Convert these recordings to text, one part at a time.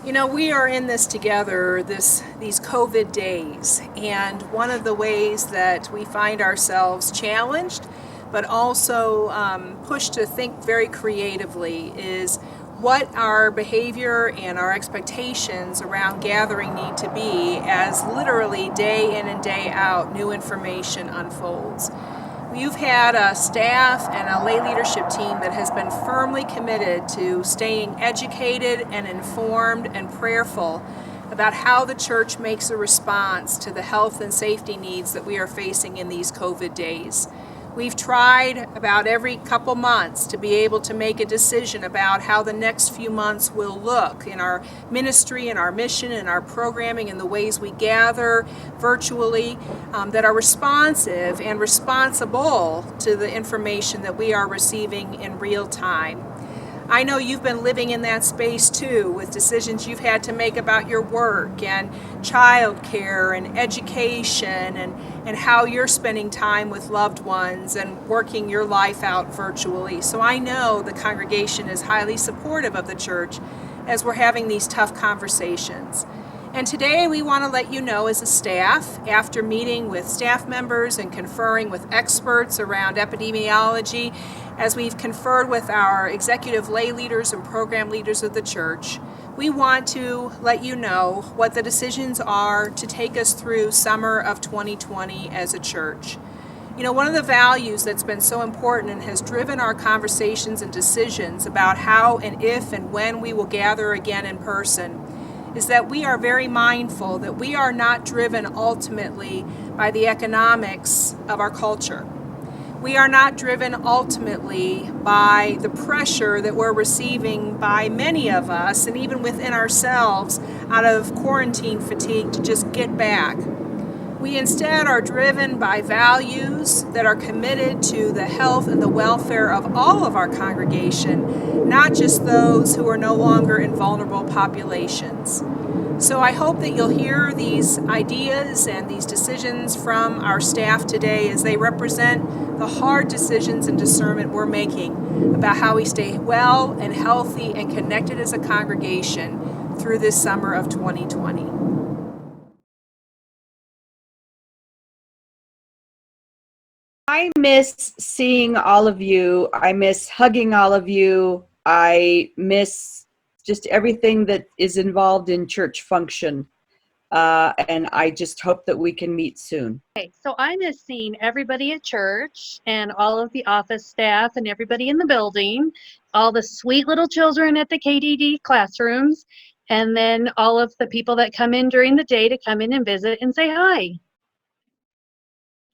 You know, we are in this together, these COVID days, and one of the ways that we find ourselves challenged, but also pushed to think very creatively is what our behavior and our expectations around gathering need to be as literally day in and day out new information unfolds. You've had a staff and a lay leadership team that has been firmly committed to staying educated and informed and prayerful about how the church makes a response to the health and safety needs that we are facing in these COVID days. We've tried about every couple months to be able to make a decision about how the next few months will look in our ministry and our mission and our programming and the ways we gather virtually that are responsive and responsible to the information that we are receiving in real time. I know you've been living in that space too, with decisions you've had to make about your work and childcare and education and how you're spending time with loved ones and working your life out virtually. So I know the congregation is highly supportive of the church as we're having these tough conversations. And today we want to let you know as a staff, after meeting with staff members and conferring with experts around epidemiology, as we've conferred with our executive lay leaders and program leaders of the church, we want to let you know what the decisions are to take us through summer of 2020 as a church. You know, one of the values that's been so important and has driven our conversations and decisions about how and if and when we will gather again in person is that we are very mindful that we are not driven ultimately by the economics of our culture. We are not driven ultimately by the pressure that we're receiving by many of us and even within ourselves out of quarantine fatigue to just get back. We instead are driven by values that are committed to the health and the welfare of all of our congregation, not just those who are no longer in vulnerable populations. So I hope that you'll hear these ideas and these decisions from our staff today as they represent the hard decisions and discernment we're making about how we stay well and healthy and connected as a congregation through this summer of 2020. I miss seeing all of you. I miss hugging all of you. I miss just everything that is involved in church function. And I just hope that we can meet soon. Okay, so I miss seeing everybody at church and all of the office staff and everybody in the building, all the sweet little children at the KDD classrooms, and then all of the people that come in during the day to come in and visit and say hi.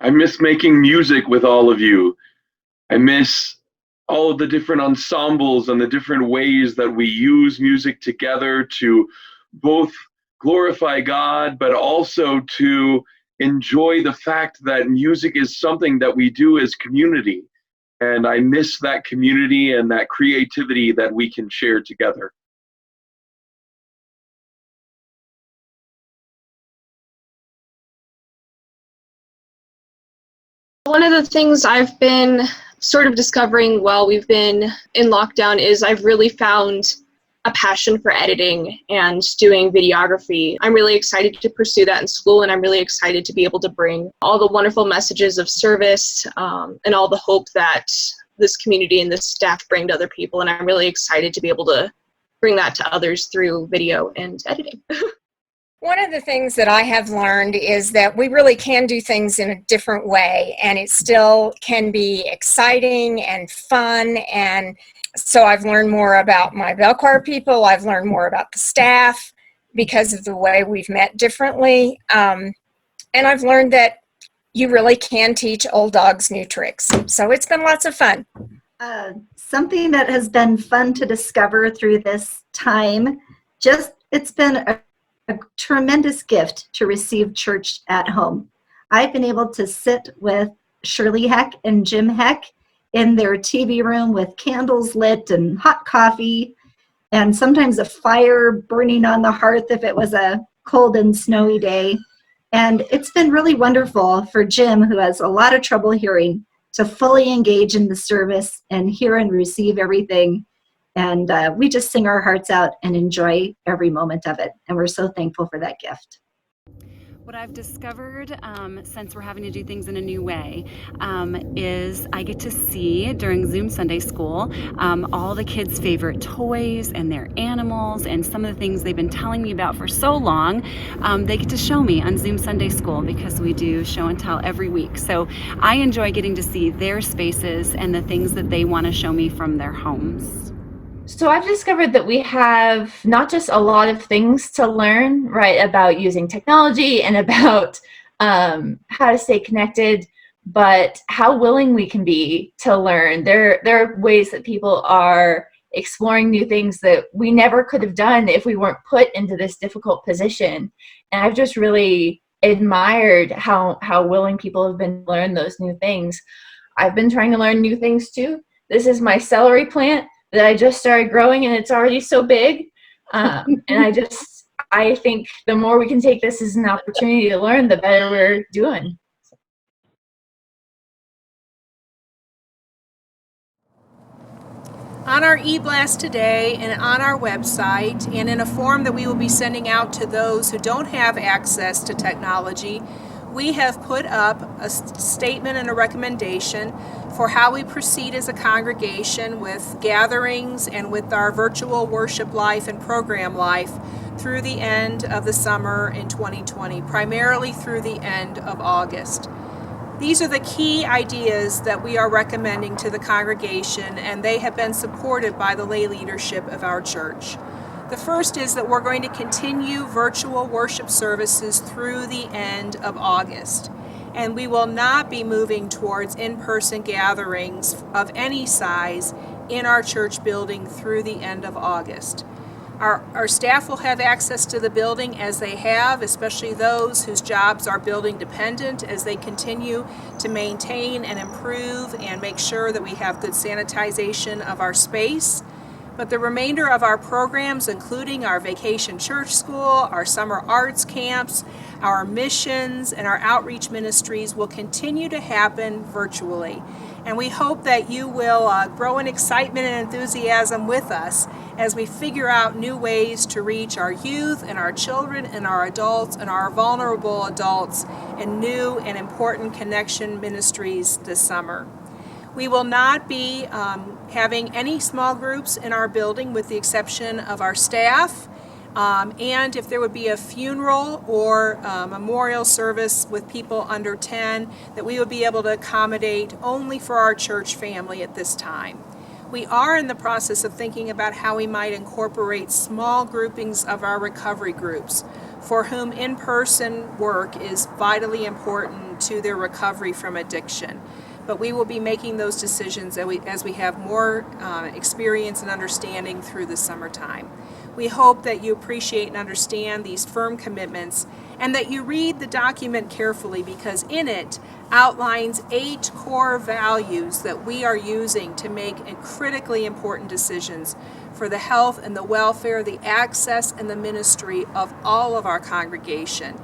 I miss making music with all of you. I miss all of the different ensembles and the different ways that we use music together to both glorify God, but also to enjoy the fact that music is something that we do as community. And I miss that community and that creativity that we can share together. One of the things I've been sort of discovering while we've been in lockdown is I've really found a passion for editing and doing videography. I'm really excited to pursue that in school, and I'm really excited to be able to bring all the wonderful messages of service and all the hope that this community and this staff bring to other people, and I'm really excited to be able to bring that to others through video and editing. One of the things that I have learned is that we really can do things in a different way, and it still can be exciting and fun. And so I've learned more about my bell choir people. I've learned more about the staff because of the way we've met differently. And I've learned that you really can teach old dogs new tricks. So it's been lots of fun. Something that has been fun to discover through this time, it's been a tremendous gift to receive church at home. I've been able to sit with Shirley Heck and Jim Heck in their TV room with candles lit and hot coffee and sometimes a fire burning on the hearth if it was a cold and snowy day. And it's been really wonderful for Jim, who has a lot of trouble hearing, to fully engage in the service and hear and receive everything. And we just sing our hearts out and enjoy every moment of it. And we're so thankful for that gift. What I've discovered since we're having to do things in a new way is I get to see during Zoom Sunday School all the kids' favorite toys and their animals and some of the things they've been telling me about for so long. They get to show me on Zoom Sunday School because we do show and tell every week. So I enjoy getting to see their spaces and the things that they want to show me from their homes. So I've discovered that we have not just a lot of things to learn, right, about using technology and about how to stay connected, but how willing we can be to learn. There are ways that people are exploring new things that we never could have done if we weren't put into this difficult position. And I've just really admired how willing people have been to learn those new things. I've been trying to learn new things too. This is my celery plant that I just started growing, and it's already so big. And I think the more we can take this as an opportunity to learn, the better we're doing. On our e-blast today and on our website and in a form that we will be sending out to those who don't have access to technology, we have put up a statement and a recommendation for how we proceed as a congregation with gatherings and with our virtual worship life and program life through the end of the summer in 2020, primarily through the end of August. These are the key ideas that we are recommending to the congregation, and they have been supported by the lay leadership of our church. The first is that we're going to continue virtual worship services through the end of August, and we will not be moving towards in-person gatherings of any size in our church building through the end of August. Our staff will have access to the building as they have, especially those whose jobs are building dependent, as they continue to maintain and improve and make sure that we have good sanitization of our space. But the remainder of our programs, including our vacation church school, our summer arts camps, our missions, and our outreach ministries, will continue to happen virtually. And we hope that you will grow in excitement and enthusiasm with us as we figure out new ways to reach our youth and our children and our adults and our vulnerable adults in new and important connection ministries this summer. We will not be having any small groups in our building with the exception of our staff. And if there would be a funeral or memorial service with people under 10, that we would be able to accommodate only for our church family at this time. We are in the process of thinking about how we might incorporate small groupings of our recovery groups for whom in-person work is vitally important to their recovery from addiction. But we will be making those decisions as we have more experience and understanding through the summertime. We hope that you appreciate and understand these firm commitments and that you read the document carefully, because in it outlines 8 core values that we are using to make critically important decisions for the health and the welfare, the access and the ministry of all of our congregation.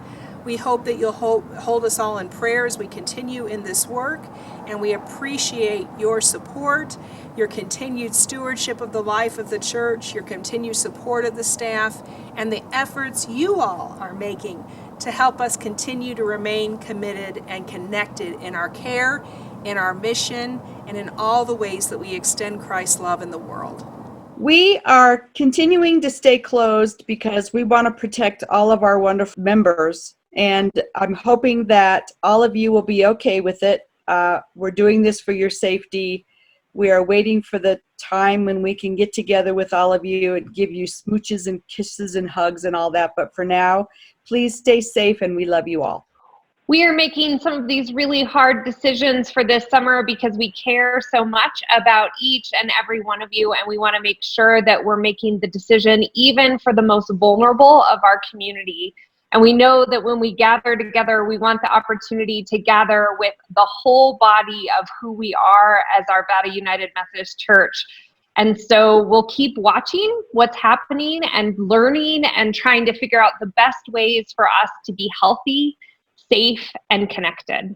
We hope that you'll hold us all in prayer as we continue in this work, and we appreciate your support, your continued stewardship of the life of the church, your continued support of the staff, and the efforts you all are making to help us continue to remain committed and connected in our care, in our mission, and in all the ways that we extend Christ's love in the world. We are continuing to stay closed because we want to protect all of our wonderful members. And I'm hoping that all of you will be okay with it. We're doing this for your safety. We are waiting for the time when we can get together with all of you and give you smooches and kisses and hugs and all that. But for now, please stay safe, and we love you all. We are making some of these really hard decisions for this summer because we care so much about each and every one of you, and we want to make sure that we're making the decision even for the most vulnerable of our community. And we know that when we gather together, we want the opportunity to gather with the whole body of who we are as Arvada United Methodist Church. And so we'll keep watching what's happening and learning and trying to figure out the best ways for us to be healthy, safe, and connected.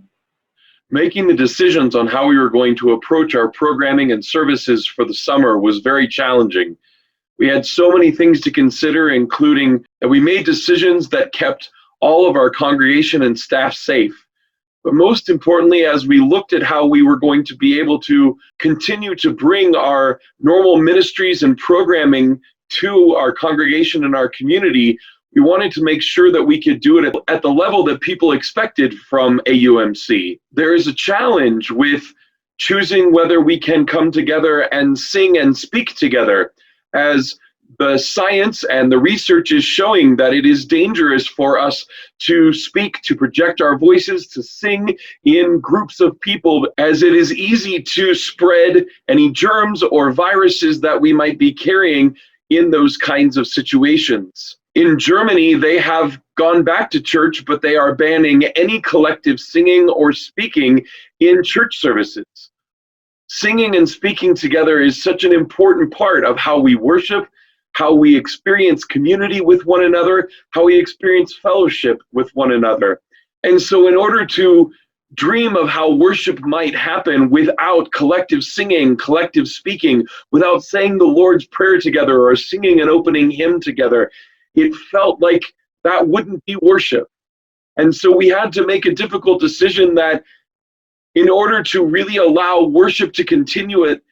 Making the decisions on how we were going to approach our programming and services for the summer was very challenging. We had so many things to consider, including that we made decisions that kept all of our congregation and staff safe. But most importantly, as we looked at how we were going to be able to continue to bring our normal ministries and programming to our congregation and our community, we wanted to make sure that we could do it at the level that people expected from AUMC. There is a challenge with choosing whether we can come together and sing and speak together, as the science and the research is showing that it is dangerous for us to speak, to project our voices, to sing in groups of people, as it is easy to spread any germs or viruses that we might be carrying in those kinds of situations. In Germany, they have gone back to church, but they are banning any collective singing or speaking in church services. Singing and speaking together is such an important part of how we worship, how we experience community with one another, how we experience fellowship with one another. And so in order to dream of how worship might happen without collective singing, collective speaking, without saying the Lord's Prayer together or singing an opening hymn together, it felt like that wouldn't be worship. And so we had to make a difficult decision that in order to really allow worship to continue it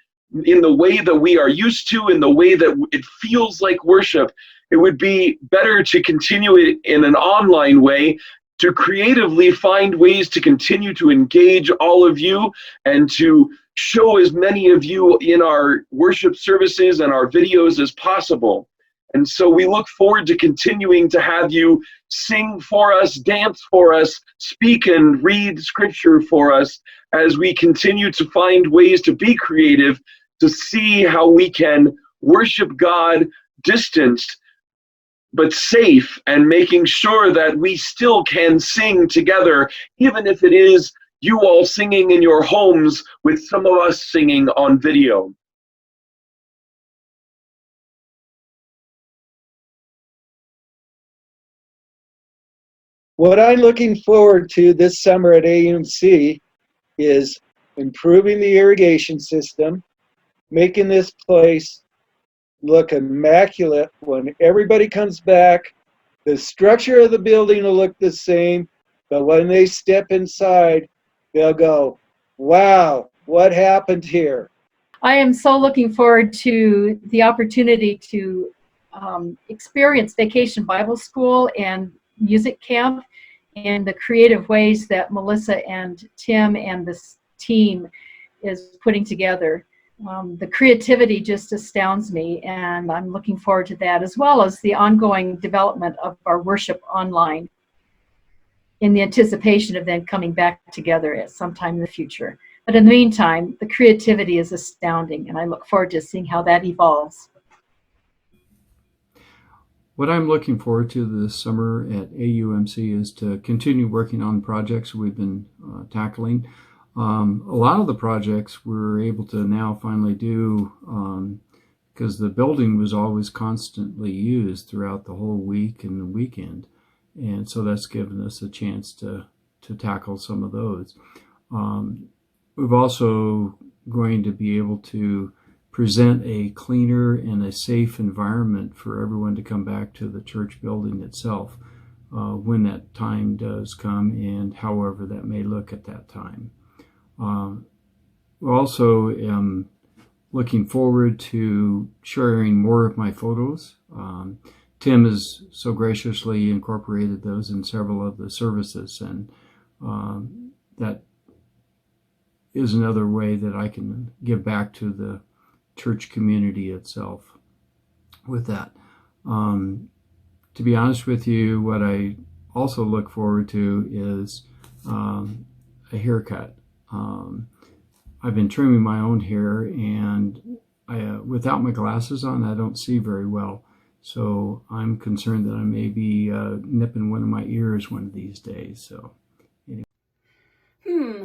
in the way that we are used to, in the way that it feels like worship, it would be better to continue it in an online way, to creatively find ways to continue to engage all of you and to show as many of you in our worship services and our videos as possible. And so we look forward to continuing to have you sing for us, dance for us, speak and read scripture for us as we continue to find ways to be creative, to see how we can worship God distanced but safe, and making sure that we still can sing together, even if it is you all singing in your homes with some of us singing on video. What I'm looking forward to this summer at AUMC is improving the irrigation system, making this place look immaculate when everybody comes back. The structure of the building will look the same, but when they step inside, they'll go, wow, what happened here? I am so looking forward to the opportunity to experience Vacation Bible School and music camp and the creative ways that Melissa and Tim and this team is putting together. The creativity just astounds me, and I'm looking forward to that, as well as the ongoing development of our worship online in the anticipation of them coming back together at some time in the future. But in the meantime, the creativity is astounding, and I look forward to seeing how that evolves. What I'm looking forward to this summer at AUMC is to continue working on projects we've been tackling. A lot of the projects we're able to now finally do because the building was always constantly used throughout the whole week and the weekend. And so that's given us a chance to tackle some of those. We've also going to be able to present a cleaner and a safe environment for everyone to come back to the church building itself when that time does come, and however that may look at that time. Also am looking forward to sharing more of my photos. Tim has so graciously incorporated those in several of the services, and that is another way that I can give back to the church community itself with that. To be honest with you, what I also look forward to is a haircut. I've been trimming my own hair, and without my glasses on, I don't see very well. So I'm concerned that I may be nipping one of my ears one of these days. So.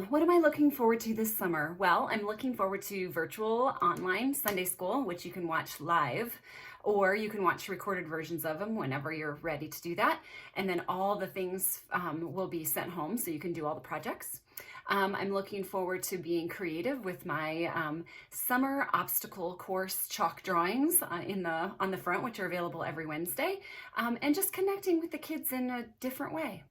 What am I looking forward to this summer? Well, I'm looking forward to virtual online Sunday school, which you can watch live, or you can watch recorded versions of them whenever you're ready to do that. And then all the things will be sent home so you can do all the projects. I'm looking forward to being creative with my summer obstacle course chalk drawings on the front, which are available every Wednesday, and just connecting with the kids in a different way.